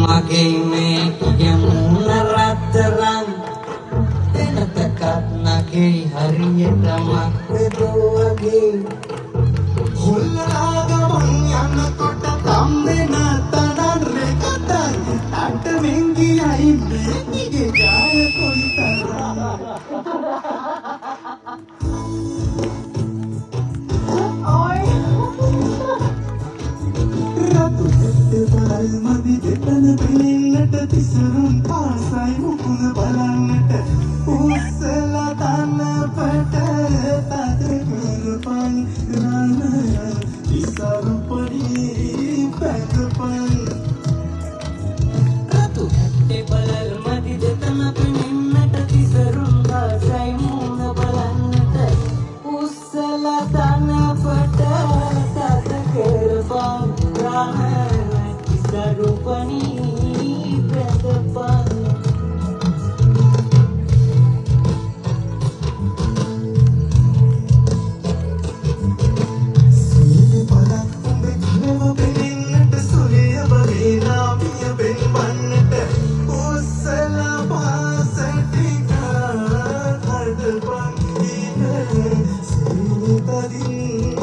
මගේ මේ යමුණ රත්තරන් දෙනතකත් නගේ හරියට මක්දෝවගේ හොල්ලාගමන් යනකොට තම් දෙන තනන් රෙකතයි අට මෙංගියයි මේකිගේ ජාය කොයිතරම් රතු හෙට්ට බලල් මදි දෙතන පිළින්නට තිසරුම් පාසයි මුකුණ බලන්නට උස්සලා තනපට තද කරපන් රන ඉසරුපඩි පැකපන් රතු හැට්ටේ බලල් මදි දෙතන පිළින්නට තිසරුම් පාසයි මුකුණ බලන්නට උස්සලා තනපට තද කරපන් Sarupani Pratapal Sini palak umbe kirema peninnata suliya bagena miya ben bannata ussala pasatika hadapan ina sini tadin